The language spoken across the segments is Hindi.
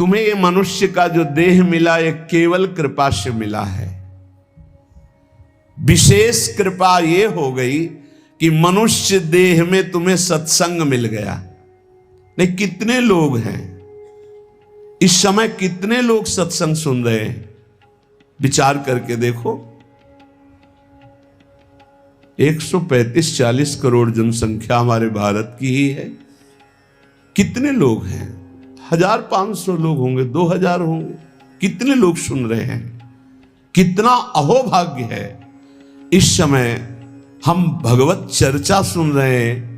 तुम्हें ये मनुष्य का जो देह मिला ये केवल कृपा से मिला है। विशेष कृपा ये हो गई कि मनुष्य देह में तुम्हें सत्संग मिल गया। नहीं, कितने लोग हैं इस समय, कितने लोग सत्संग सुन रहे हैं, विचार करके देखो। 135-40 करोड़ जनसंख्या हमारे भारत की ही है। कितने लोग हैं? 1500 लोग होंगे, 2000 होंगे। कितने लोग सुन रहे हैं? कितना अहोभाग्य है। इस समय हम भगवत चर्चा सुन रहे हैं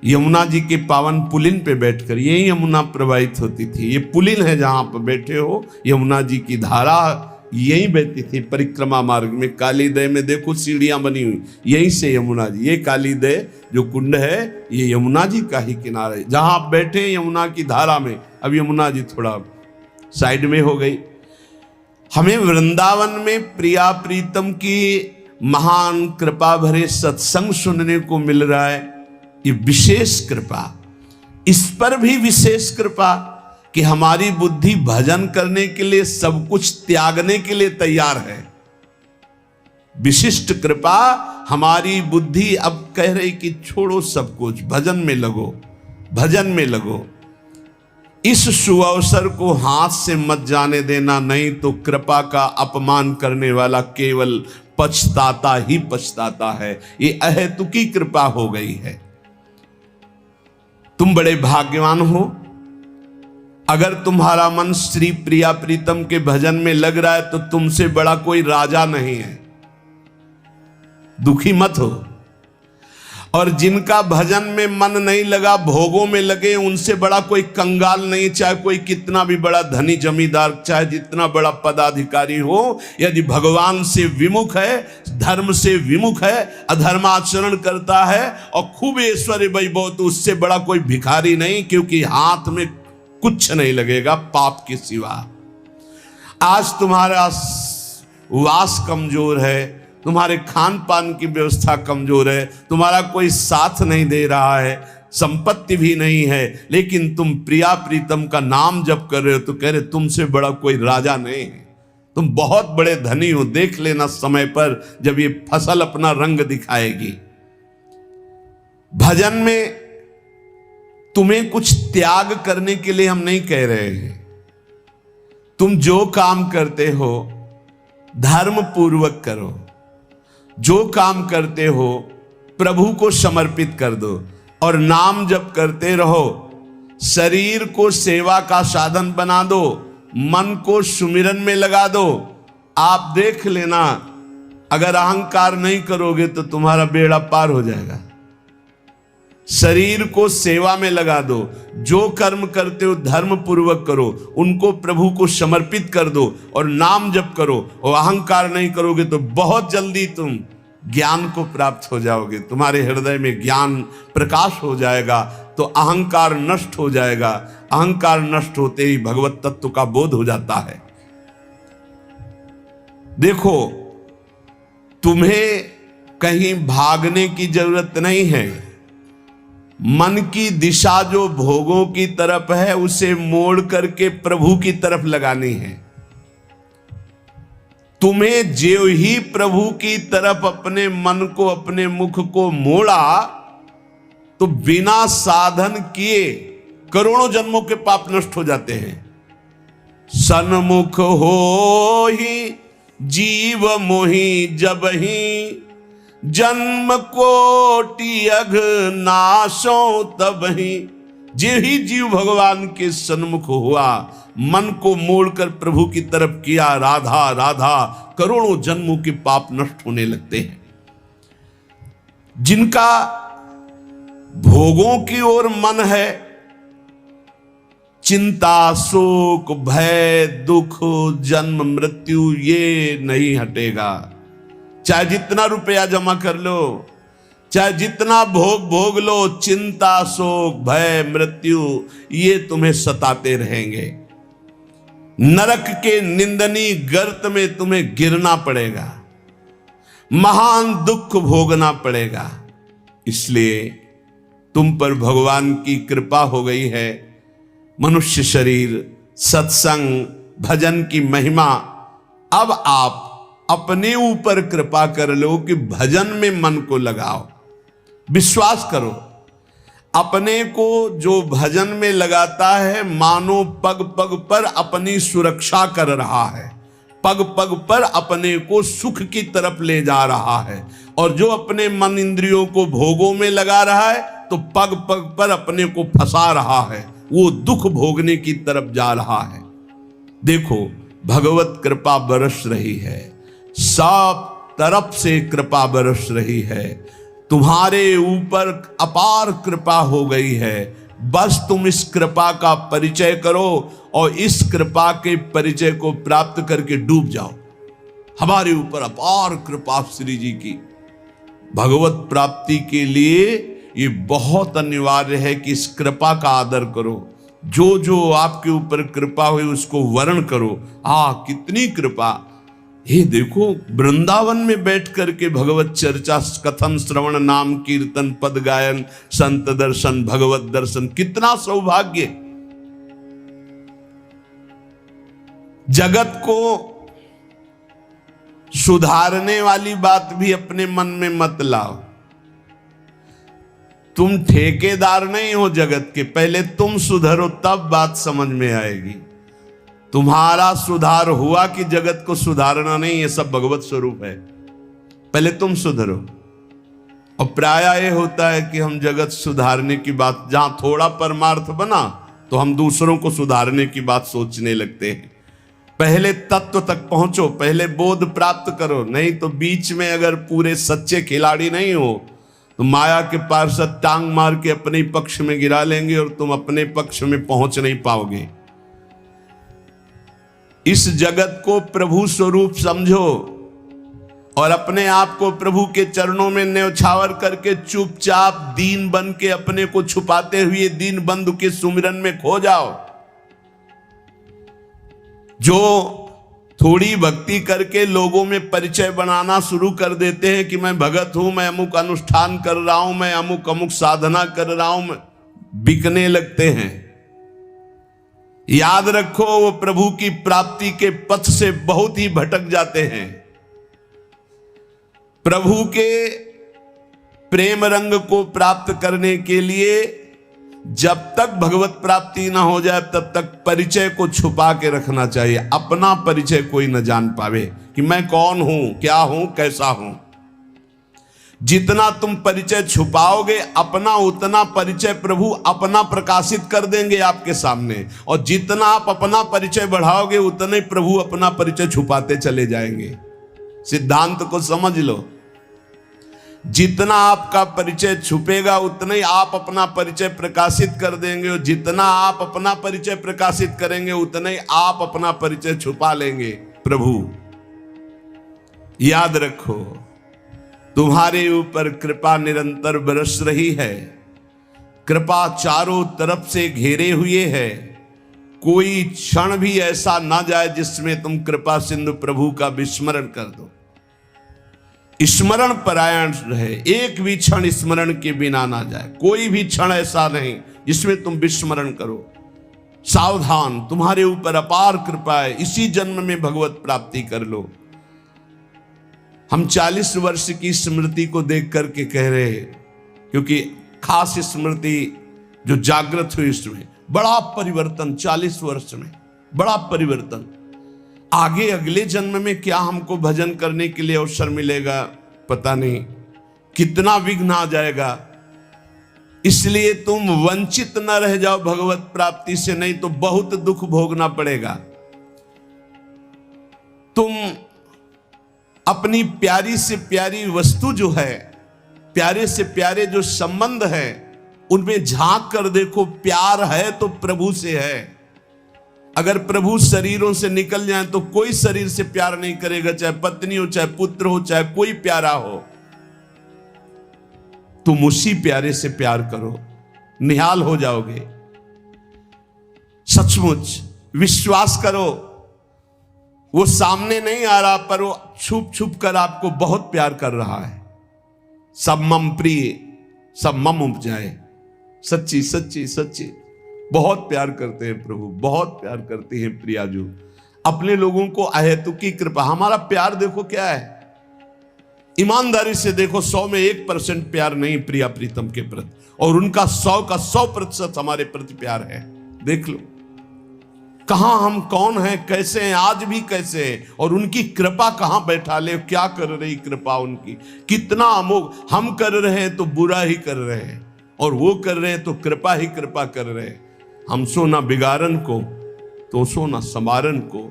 यमुना जी के पावन पुलिन पे बैठकर। यही यमुना प्रवाहित होती थी। ये पुलिन है जहां पर बैठे हो, यमुना जी की धारा यहीं बहती थी परिक्रमा मार्ग में। कालीदय में देखो सीढ़ियां बनी हुई, यहीं से यमुना जी, ये कालीदय जो कुंड है ये यमुना जी का ही किनारा है। जहां आप बैठे यमुना की धारा में, अब यमुना जी थोड़ा साइड में हो गई। हमें वृंदावन में प्रिया प्रीतम की महान कृपा भरे सत्संग सुनने को मिल रहा है। ये विशेष कृपा। इस पर भी विशेष कृपा कि हमारी बुद्धि भजन करने के लिए सब कुछ त्यागने के लिए तैयार है। विशिष्ट कृपा, हमारी बुद्धि अब कह रही कि छोड़ो सब कुछ, भजन में लगो, भजन में लगो। इस सुअवसर को हाथ से मत जाने देना, नहीं तो कृपा का अपमान करने वाला केवल पछताता ही पछताता है। ये अहेतुकी कृपा हो गई है। तुम बड़े भाग्यवान हो अगर तुम्हारा मन श्री प्रिया प्रीतम के भजन में लग रहा है, तो तुमसे बड़ा कोई राजा नहीं है। दुखी मत हो। और जिनका भजन में मन नहीं लगा, भोगों में लगे, उनसे बड़ा कोई कंगाल नहीं। चाहे कोई कितना भी बड़ा धनी जमींदार, चाहे जितना बड़ा पदाधिकारी हो, यदि भगवान से विमुख है, धर्म से विमुख है, अधर्माचरण करता है और खूब ऐश्वर्य वैभव, तो उससे बड़ा कोई भिखारी नहीं, क्योंकि हाथ में कुछ नहीं लगेगा पाप के सिवा। आज तुम्हारा वास कमजोर है, तुम्हारे खान पान की व्यवस्था कमजोर है, तुम्हारा कोई साथ नहीं दे रहा है, संपत्ति भी नहीं है, लेकिन तुम प्रिया प्रीतम का नाम जप कर रहे हो, तो कह रहे तुमसे बड़ा कोई राजा नहीं है, तुम बहुत बड़े धनी हो। देख लेना समय पर जब ये फसल अपना रंग दिखाएगी। भजन में तुम्हें कुछ त्याग करने के लिए हम नहीं कह रहे हैं। तुम जो काम करते हो धर्म पूर्वक करो, जो काम करते हो प्रभु को समर्पित कर दो और नाम जप करते रहो। शरीर को सेवा का साधन बना दो, मन को सुमिरन में लगा दो। आप देख लेना, अगर अहंकार नहीं करोगे तो तुम्हारा बेड़ा पार हो जाएगा। शरीर को सेवा में लगा दो, जो कर्म करते हो धर्म पूर्वक करो, उनको प्रभु को समर्पित कर दो और नाम जप करो। और अहंकार नहीं करोगे तो बहुत जल्दी तुम ज्ञान को प्राप्त हो जाओगे। तुम्हारे हृदय में ज्ञान प्रकाश हो जाएगा, तो अहंकार नष्ट हो जाएगा। अहंकार नष्ट होते ही भगवत तत्व का बोध हो जाता है। देखो, तुम्हें कहीं भागने की जरूरत नहीं है। मन की दिशा जो भोगों की तरफ है, उसे मोड़ करके प्रभु की तरफ लगानी है। तुम्हें जो ही प्रभु की तरफ अपने मन को, अपने मुख को मोड़ा, तो बिना साधन किए करोड़ों जन्मों के पाप नष्ट हो जाते हैं। सन्मुख हो ही जीव मोहि जब ही, जन्म कोटि अघ नाशो तब ही। जे ही जीव भगवान के सन्मुख हुआ, मन को मोड़कर प्रभु की तरफ किया, राधा राधा, करोड़ों जन्मों के पाप नष्ट होने लगते हैं। जिनका भोगों की ओर मन है, चिंता, शोक, भय, दुख, जन्म, मृत्यु ये नहीं हटेगा। चाहे जितना रुपया जमा कर लो, चाहे जितना भोग लो, चिंता, शोक, भय, मृत्यु ये तुम्हें सताते रहेंगे। नरक के निंदनीय गर्त में तुम्हें गिरना पड़ेगा, महान दुख भोगना पड़ेगा। इसलिए तुम पर भगवान की कृपा हो गई है। मनुष्य शरीर सत्संग, भजन की महिमा। अब आप अपने ऊपर कृपा कर लो कि भजन में मन को लगाओ। विश्वास करो, अपने को जो भजन में लगाता है मानो पग पग पर अपनी सुरक्षा कर रहा है, पग पग पर अपने को सुख की तरफ ले जा रहा है। और जो अपने मन इंद्रियों को भोगों में लगा रहा है तो पग पग पर अपने को फंसा रहा है, वो दुख भोगने की तरफ जा रहा है। देखो, भगवत कृपा बरस रही है, सब तरफ से कृपा बरस रही है, तुम्हारे ऊपर अपार कृपा हो गई है। बस तुम इस कृपा का परिचय करो और इस कृपा के परिचय को प्राप्त करके डूब जाओ। हमारे ऊपर अपार कृपा श्री जी की। भगवत प्राप्ति के लिए ये बहुत अनिवार्य है कि इस कृपा का आदर करो। जो जो आपके ऊपर कृपा हुई उसको वर्ण करो। कितनी कृपा! ये देखो, वृंदावन में बैठ करके भगवत चर्चा, कथन, श्रवण, नाम कीर्तन, पद गायन, संत दर्शन, भगवत दर्शन, कितना सौभाग्य। जगत को सुधारने वाली बात भी अपने मन में मत लाओ। तुम ठेकेदार नहीं हो जगत के, पहले तुम सुधरो तब बात समझ में आएगी। तुम्हारा सुधार हुआ कि जगत को सुधारना नहीं, ये सब भगवत स्वरूप है। पहले तुम सुधरो। और प्राय ये होता है कि हम जगत सुधारने की बात, जहां थोड़ा परमार्थ बना तो हम दूसरों को सुधारने की बात सोचने लगते हैं। पहले तत्व तक पहुंचो, पहले बोध प्राप्त करो, नहीं तो बीच में अगर पूरे सच्चे खिलाड़ी नहीं हो तो माया के पार्षद टांग मार के अपने पक्ष में गिरा लेंगे और तुम अपने पक्ष में पहुंच नहीं पाओगे। इस जगत को प्रभु स्वरूप समझो और अपने आप को प्रभु के चरणों में न्यौछावर करके चुपचाप दीन बन के अपने को छुपाते हुए दीन बंधु के सुमिरन में खो जाओ। जो थोड़ी भक्ति करके लोगों में परिचय बनाना शुरू कर देते हैं कि मैं भगत हूं, मैं अमुक अनुष्ठान कर रहा हूं, मैं अमुक अमुक साधना कर रहा हूं, बिकने लगते हैं। याद रखो, वो प्रभु की प्राप्ति के पथ से बहुत ही भटक जाते हैं। प्रभु के प्रेम रंग को प्राप्त करने के लिए जब तक भगवत प्राप्ति ना हो जाए तब तक परिचय को छुपा के रखना चाहिए। अपना परिचय कोई न जान पावे कि मैं कौन हूं, क्या हूं, कैसा हूं। जितना तुम परिचय छुपाओगे अपना, उतना परिचय प्रभु अपना प्रकाशित कर देंगे आपके सामने। और जितना आप अपना परिचय बढ़ाओगे उतने प्रभु अपना परिचय छुपाते चले जाएंगे। सिद्धांत को समझ लो, जितना आपका परिचय छुपेगा उतना ही आप अपना परिचय प्रकाशित कर देंगे, और जितना आप अपना परिचय प्रकाशित करेंगे उतना ही आप अपना परिचय छुपा लेंगे। प्रभु याद रखो, तुम्हारे ऊपर कृपा निरंतर बरस रही है। कृपा चारों तरफ से घेरे हुए है। कोई क्षण भी ऐसा ना जाए जिसमें तुम कृपा सिंधु प्रभु का विस्मरण कर दो। स्मरण परायण रहे, एक भी क्षण स्मरण के बिना ना जाए। कोई भी क्षण ऐसा नहीं जिसमें तुम विस्मरण करो। सावधान, तुम्हारे ऊपर अपार कृपा है, इसी जन्म में भगवत प्राप्ति कर लो। हम 40 वर्ष की स्मृति को देख करके कह रहे हैं, क्योंकि खास स्मृति जो जागृत हुई इसमें बड़ा परिवर्तन, 40 वर्ष में बड़ा परिवर्तन। आगे अगले जन्म में क्या हमको भजन करने के लिए अवसर मिलेगा पता नहीं, कितना विघ्न आ जाएगा। इसलिए तुम वंचित न रह जाओ भगवत प्राप्ति से, नहीं तो बहुत दुख भोगना पड़ेगा। तुम अपनी प्यारी से प्यारी वस्तु जो है, प्यारे से प्यारे जो संबंध है, उनमें झांक कर देखो। प्यार है तो प्रभु से है। अगर प्रभु शरीरों से निकल जाए तो कोई शरीर से प्यार नहीं करेगा, चाहे पत्नी हो, चाहे पुत्र हो, चाहे कोई प्यारा हो। तुम उसी प्यारे से प्यार करो, निहाल हो जाओगे। सचमुच विश्वास करो, वो सामने नहीं आ रहा पर वो छुप छुप कर आपको बहुत प्यार कर रहा है। सब मम प्रिय, सब मम उपजाए। सच्ची सच्ची सच्ची बहुत प्यार करते हैं प्रभु, बहुत प्यार करते हैं प्रियाजू अपने लोगों को अहेतुकी कृपा। हमारा प्यार देखो क्या है, ईमानदारी से देखो, 100 में 1% प्यार नहीं प्रिया प्रीतम के प्रति, और उनका 100 का 100% हमारे प्रति प्यार है। देख लो कहां हम कौन हैं, कैसे हैं, आज भी कैसे हैं, और उनकी कृपा कहां बैठा ले, क्या कर रही कृपा उनकी, कितना अमोघ। हम कर रहे हैं तो बुरा ही कर रहे हैं, और वो कर रहे हैं तो कृपा ही कृपा कर रहे हैं। हम सो ना बिगाड़न को, तो सो ना समारन को,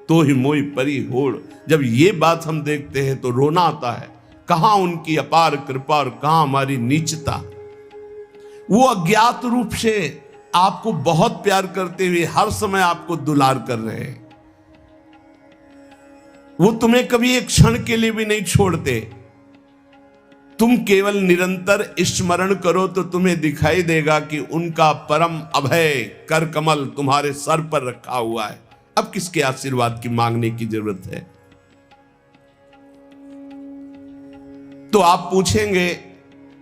तो ही मोई परी होड़। जब ये बात हम देखते हैं तो रोना आता है, कहां उनकी अपार कृपा और कहां हमारी नीचता। वो अज्ञात रूप से आपको बहुत प्यार करते हुए हर समय आपको दुलार कर रहे हैं। वो तुम्हें कभी एक क्षण के लिए भी नहीं छोड़ते। तुम केवल निरंतर स्मरण करो तो तुम्हें दिखाई देगा कि उनका परम अभय कर कमल तुम्हारे सर पर रखा हुआ है। अब किसके आशीर्वाद की मांगने की जरूरत है? तो आप पूछेंगे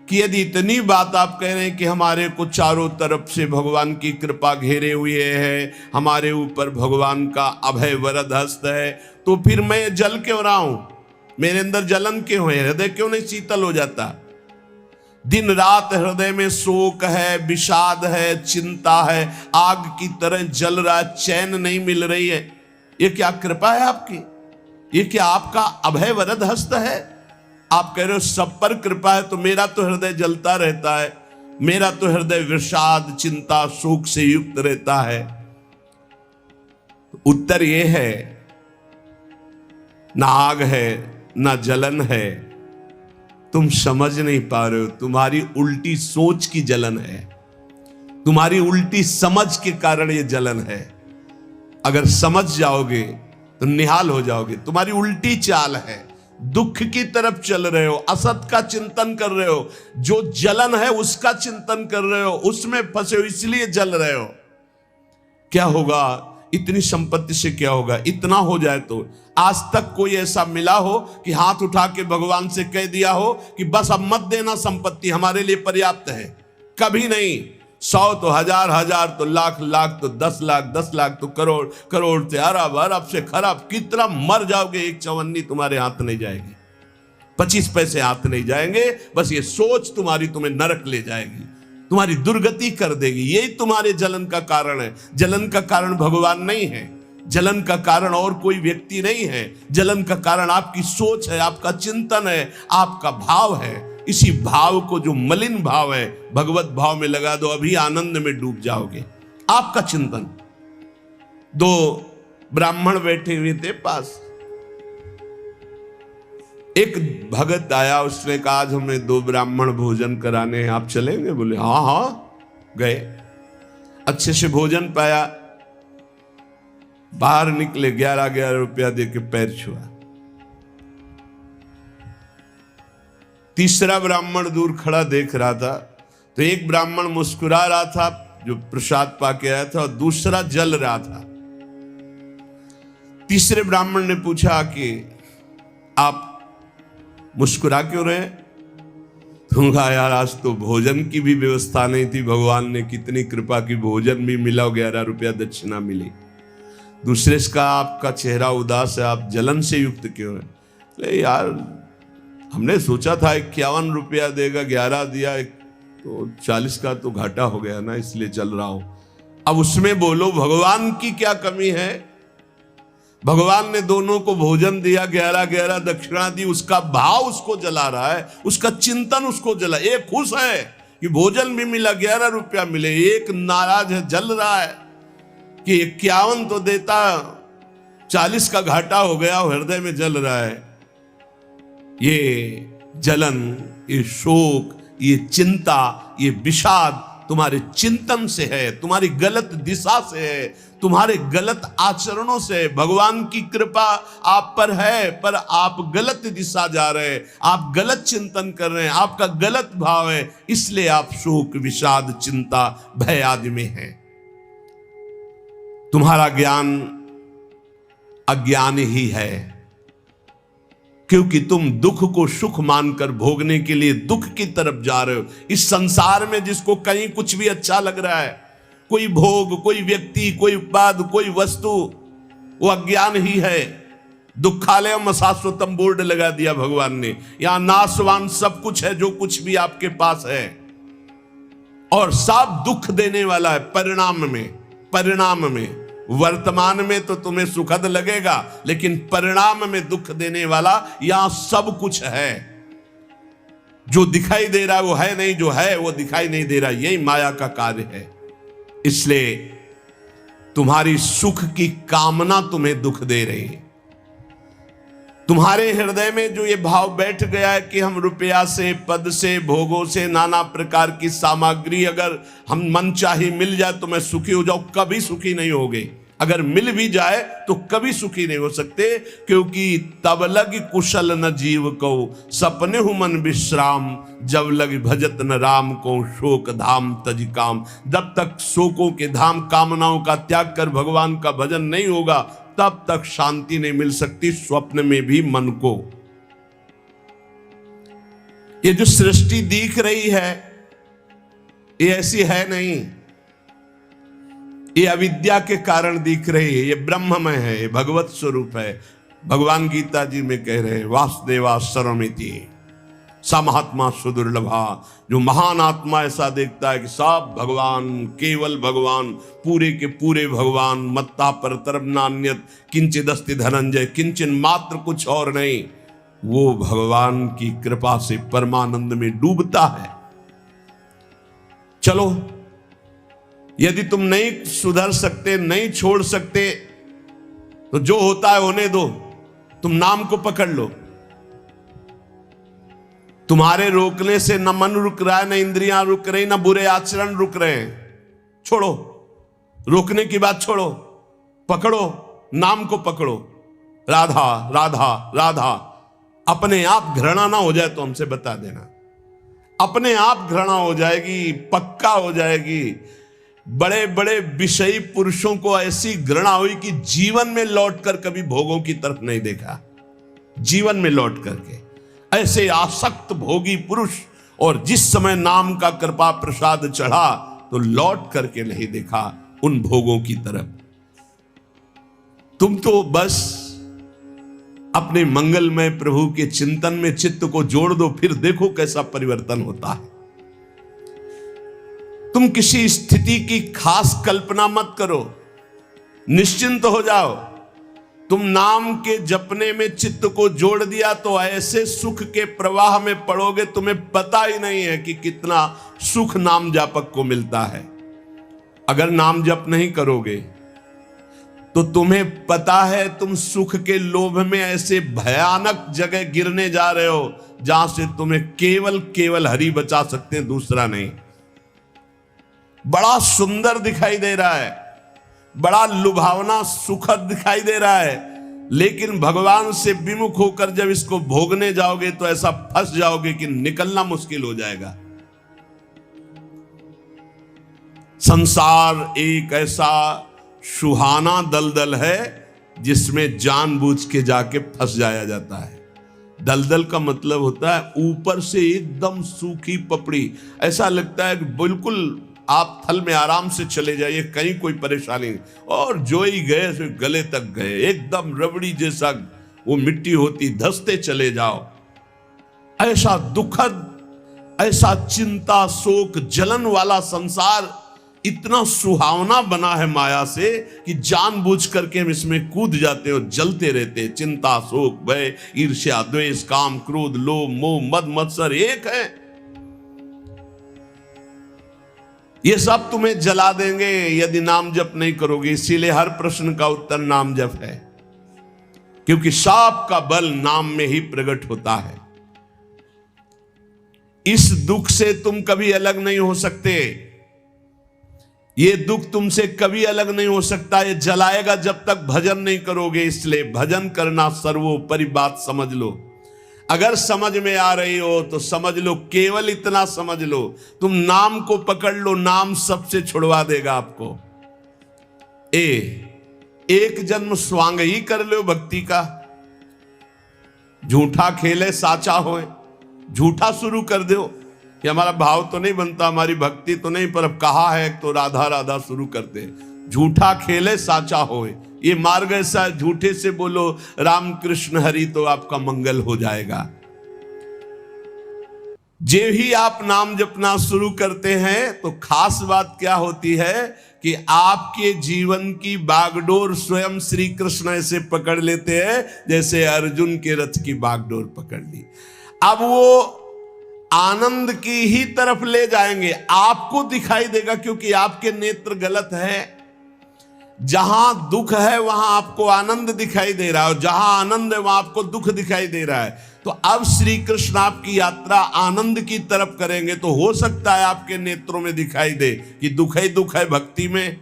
कि यदि इतनी बात आप कह रहे हैं कि हमारे को चारों तरफ से भगवान की कृपा घेरे हुए है, हमारे ऊपर भगवान का अभय वरद हस्त है, तो फिर मैं जल क्यों रहा हूं, मेरे अंदर जलन क्यों है, हृदय क्यों नहीं शीतल हो जाता? दिन रात हृदय में शोक है, विषाद है, चिंता है, आग की तरह जल रहा, चैन नहीं मिल रही है। ये क्या कृपा है आपकी? ये क्या आपका अभय वरद हस्त है? आप कह रहे हो सब पर कृपा है, तो मेरा तो हृदय जलता रहता है, मेरा तो हृदय विषाद चिंता शोक से युक्त रहता है। उत्तर यह है, ना आग है ना जलन है, तुम समझ नहीं पा रहे हो, तुम्हारी उल्टी सोच की जलन है, तुम्हारी उल्टी समझ के कारण ये जलन है। अगर समझ जाओगे तो निहाल हो जाओगे। तुम्हारी उल्टी चाल है, दुख की तरफ चल रहे हो, असत का चिंतन कर रहे हो, जो जलन है उसका चिंतन कर रहे हो, उसमें फंसे हो, इसलिए जल रहे हो। क्या होगा इतनी संपत्ति से? क्या होगा इतना हो जाए तो? आज तक कोई ऐसा मिला हो कि हाथ उठा के भगवान से कह दिया हो कि बस अब मत देना, संपत्ति हमारे लिए पर्याप्त है? कभी नहीं। 100 तो हजार, हजार तो लाख, लाख तो 10 लाख, 10 लाख तो करोड़, करोड़ से अरब, अरब से खरब। कितना मर जाओगे, एक चवन्नी तुम्हारे हाथ नहीं जाएगी, 25 पैसे हाथ नहीं जाएंगे। बस ये सोच तुम्हें नरक ले जाएगी, तुम्हारी दुर्गति कर देगी। यही तुम्हारे जलन का कारण है। जलन का कारण भगवान नहीं है, जलन का कारण और कोई व्यक्ति नहीं है, जलन का कारण आपकी सोच है, आपका चिंतन है, आपका भाव है। इसी भाव को, जो मलिन भाव है, भगवत भाव में लगा दो, अभी आनंद में डूब जाओगे। आपका चिंतन। 2 ब्राह्मण बैठे हुए थे पास, एक भगत आया, उसने कहा आज हमें 2 ब्राह्मण भोजन कराने हैं, आप चलेंगे? बोले हाँ हाँ। गए, अच्छे से भोजन पाया, बाहर निकले, 11-11 रुपया देके पैर छुआ। तीसरा ब्राह्मण दूर खड़ा देख रहा था, तो एक ब्राह्मण मुस्कुरा रहा था जो प्रसाद पाके आया था, और दूसरा जल रहा था। तीसरे ब्राह्मण ने पूछा कि आप मुस्कुरा क्यों रहे? तुम कहा यार आज तो भोजन की भी व्यवस्था नहीं थी, भगवान ने कितनी कृपा की, भोजन भी मिला, 11 रुपया दक्षिणा मिली। दूसरे का आपका चेहरा उदास है, आप जलन से युक्त क्यों है? ले यार हमने सोचा था 51 रुपया देगा, 11 दिया, तो 40 का तो घाटा हो गया ना, इसलिए चल रहा हूं। अब उसमें बोलो भगवान की क्या कमी है? भगवान ने दोनों को भोजन दिया, 11-11 दक्षिणा दी, उसका भाव उसको जला रहा है, उसका चिंतन उसको जला। एक खुश है कि भोजन भी मिला, 11 रुपया मिले, एक नाराज है, जल रहा है कि 51 तो देता, 40 का घाटा हो गया, हृदय में जल रहा है। ये जलन, ये शोक, ये चिंता, ये विषाद तुम्हारे चिंतन से है, तुम्हारी गलत दिशा से है, तुम्हारे गलत आचरणों से। भगवान की कृपा आप पर है, पर आप गलत दिशा जा रहे हैं, आप गलत चिंतन कर रहे हैं, आपका गलत भाव है, इसलिए आप शोक विषाद चिंता भय आदि में हैं। तुम्हारा ज्ञान अज्ञान ही है, क्योंकि तुम दुख को सुख मानकर भोगने के लिए दुख की तरफ जा रहे हो। इस संसार में जिसको कहीं कुछ भी अच्छा लग रहा है, कोई भोग, कोई व्यक्ति, कोई उत्पाद, कोई वस्तु, वो अज्ञान ही है। दुखालयम शाश्वतम बोर्ड लगा दिया भगवान ने। यहां नाशवान सब कुछ है, जो कुछ भी आपके पास है, और सब दुख देने वाला है परिणाम में। वर्तमान में तो तुम्हें सुखद लगेगा, लेकिन परिणाम में दुख देने वाला यहां सब कुछ है। जो दिखाई दे रहा है वो है नहीं, जो है वो दिखाई नहीं दे रहा। यही माया का कार्य है। इसलिए तुम्हारी सुख की कामना तुम्हें दुख दे रही है। तुम्हारे हृदय में जो ये भाव बैठ गया है कि हम रुपया से, पद से, भोगों से, नाना प्रकार की सामग्री अगर हम मनचाही मिल जाए तो मैं सुखी हो जाऊं, कभी सुखी नहीं होगे। अगर मिल भी जाए तो कभी सुखी नहीं हो सकते, क्योंकि तब लग कुशल न जीव को, सपने हु मन विश्राम, जब लग भजत न राम को, शोक धाम तज काम। जब तक शोकों के धाम, कामनाओं का त्याग कर भगवान का भजन नहीं होगा, तब तक शांति नहीं मिल सकती स्वप्न में भी मन को। ये जो सृष्टि दिख रही है ये ऐसी है नहीं, ये अविद्या के कारण दिख रही है। ये ब्रह्ममय है, ये भगवत स्वरूप है। भगवान गीता जी में कह रहे हैं वासुदेवा सर्वमिति स महात्मा सुदुर्लभा। जो महान आत्मा ऐसा देखता है कि सब भगवान, केवल भगवान, पूरे के पूरे भगवान, मत्ता परतरम नान्यत किंचिदस्ति धनंजय, किंचन मात्र कुछ और नहीं, वो भगवान की कृपा से परमानंद में डूबता है। चलो, यदि तुम नहीं सुधर सकते, नहीं छोड़ सकते, तो जो होता है होने दो। तुम नाम को पकड़ लो। तुम्हारे रोकने से न मन रुक रहा है, न इंद्रियां रुक रही, न बुरे आचरण रुक रहे हैं। छोड़ो, रोकने की बात छोड़ो, पकड़ो, नाम को पकड़ो। राधा राधा राधा। अपने आप घृणा ना हो जाए तो हमसे बता देना। अपने आप घृणा हो जाएगी, पक्का हो जाएगी। बड़े बड़े विषयी पुरुषों को ऐसी घृणा हुई कि जीवन में लौटकर कभी भोगों की तरफ नहीं देखा। जीवन में लौट करके ऐसे आसक्त भोगी पुरुष, और जिस समय नाम का कृपा प्रसाद चढ़ा तो लौट करके नहीं देखा उन भोगों की तरफ। तुम तो बस अपने मंगलमय प्रभु के चिंतन में चित्त को जोड़ दो, फिर देखो कैसा परिवर्तन होता है। तुम किसी स्थिति की खास कल्पना मत करो, निश्चिंत हो जाओ। तुम नाम के जपने में चित्त को जोड़ दिया तो ऐसे सुख के प्रवाह में पड़ोगे, तुम्हें पता ही नहीं है कि कितना सुख नाम जापक को मिलता है। अगर नाम जप नहीं करोगे तो तुम्हें पता है तुम सुख के लोभ में ऐसे भयानक जगह गिरने जा रहे हो जहां से तुम्हें केवल केवल हरि बचा सकते हैं, दूसरा नहीं। बड़ा सुंदर दिखाई दे रहा है, बड़ा लुभावना सुखद दिखाई दे रहा है, लेकिन भगवान से विमुख होकर जब इसको भोगने जाओगे तो ऐसा फंस जाओगे कि निकलना मुश्किल हो जाएगा। संसार एक ऐसा सुहाना दलदल है जिसमें जानबूझ के जाके फंस जाया जाता है। दलदल का मतलब होता है ऊपर से एकदम सूखी पपड़ी, ऐसा लगता है कि बिल्कुल आप थल में आराम से चले जाइए, कहीं कोई परेशानी नहीं, और जो ही गए सो गले तक गए, एकदम रबड़ी जैसा वो मिट्टी होती, धंसते चले जाओ। ऐसा दुखद, ऐसा चिंता शोक जलन वाला संसार इतना सुहावना बना है माया से कि जानबूझ करके हम इसमें कूद जाते हैं और जलते रहते हैं। चिंता शोक भय ईर्ष्या द्वेष काम क्रोध लोभ मोह मद मत्सर एक है, ये सब तुम्हें जला देंगे यदि नाम जप नहीं करोगे। इसीलिए हर प्रश्न का उत्तर नाम जप है, क्योंकि साप का बल नाम में ही प्रकट होता है। इस दुख से तुम कभी अलग नहीं हो सकते, ये दुख तुमसे कभी अलग नहीं हो सकता, ये जलाएगा जब तक भजन नहीं करोगे। इसलिए भजन करना सर्वोपरि बात समझ लो। अगर समझ में आ रही हो तो समझ लो, केवल इतना समझ लो, तुम नाम को पकड़ लो, नाम सबसे छुड़वा देगा आपको। एक जन्म स्वांग ही कर लो भक्ति का। झूठा खेले साचा होए, झूठा शुरू कर दो, कि हमारा भाव तो नहीं बनता, हमारी भक्ति तो नहीं, पर अब कहा है तो राधा राधा शुरू करते हैं। झूठा खेले साचा होए, ये मार्ग ऐसा, झूठे से बोलो राम कृष्ण हरि तो आपका मंगल हो जाएगा। जे ही आप नाम जपना शुरू करते हैं तो खास बात क्या होती है कि आपके जीवन की बागडोर स्वयं श्री कृष्ण ऐसे पकड़ लेते हैं जैसे अर्जुन के रथ की बागडोर पकड़ ली। अब वो आनंद की ही तरफ ले जाएंगे, आपको दिखाई देगा क्योंकि आपके नेत्र गलत है। जहां दुख है वहां आपको आनंद दिखाई दे रहा है और जहां आनंद है वहां आपको दुख दिखाई दे रहा है। तो अब श्री कृष्ण आपकी यात्रा आनंद की तरफ करेंगे तो हो सकता है आपके नेत्रों में दिखाई दे कि दुख ही दुख है भक्ति में,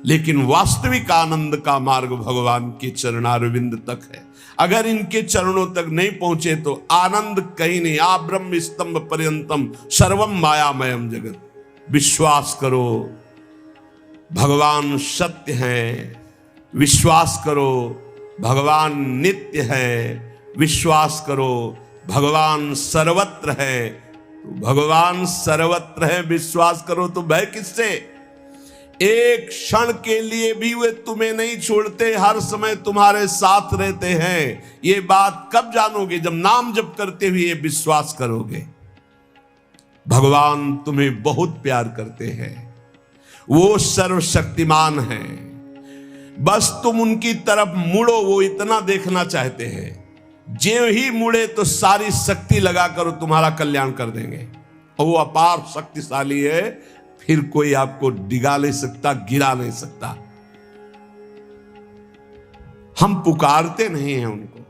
लेकिन वास्तविक आनंद का मार्ग भगवान के चरणारविंद तक है। अगर इनके चरणों तक नहीं पहुंचे तो आनंद कहीं नहीं। आ ब्रह्म स्तंभ पर्यंतम सर्वम मायामयम जगत। विश्वास करो भगवान सत्य है, विश्वास करो भगवान नित्य है, विश्वास करो भगवान सर्वत्र है। तो भगवान सर्वत्र है, विश्वास करो तो भय किससे? एक क्षण के लिए भी वे तुम्हें नहीं छोड़ते, हर समय तुम्हारे साथ रहते हैं। ये बात कब जानोगे? जब नाम जप करते हुए विश्वास करोगे। भगवान तुम्हें बहुत प्यार करते हैं, वो सर्वशक्तिमान है। बस तुम उनकी तरफ मुड़ो, वो इतना देखना चाहते हैं। जो ही मुड़े तो सारी शक्ति लगाकर तुम्हारा कल्याण कर देंगे। और वो अपार शक्तिशाली है, फिर कोई आपको डिगा नहीं सकता, गिरा नहीं सकता। हम पुकारते नहीं हैं उनको।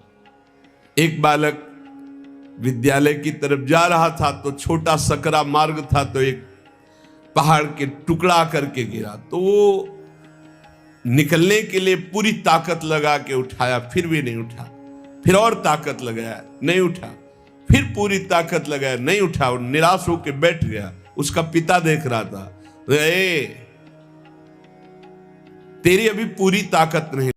एक बालक विद्यालय की तरफ जा रहा था तो छोटा सकरा मार्ग था, तो एक पहाड़ के टुकड़ा करके गिरा। तो वो निकलने के लिए पूरी ताकत लगा के उठाया, फिर भी नहीं उठा। फिर और ताकत लगाया, नहीं उठा। फिर पूरी ताकत लगाया, नहीं उठा। और निराश होकर बैठ गया। उसका पिता देख रहा था, तेरी अभी पूरी ताकत नहीं।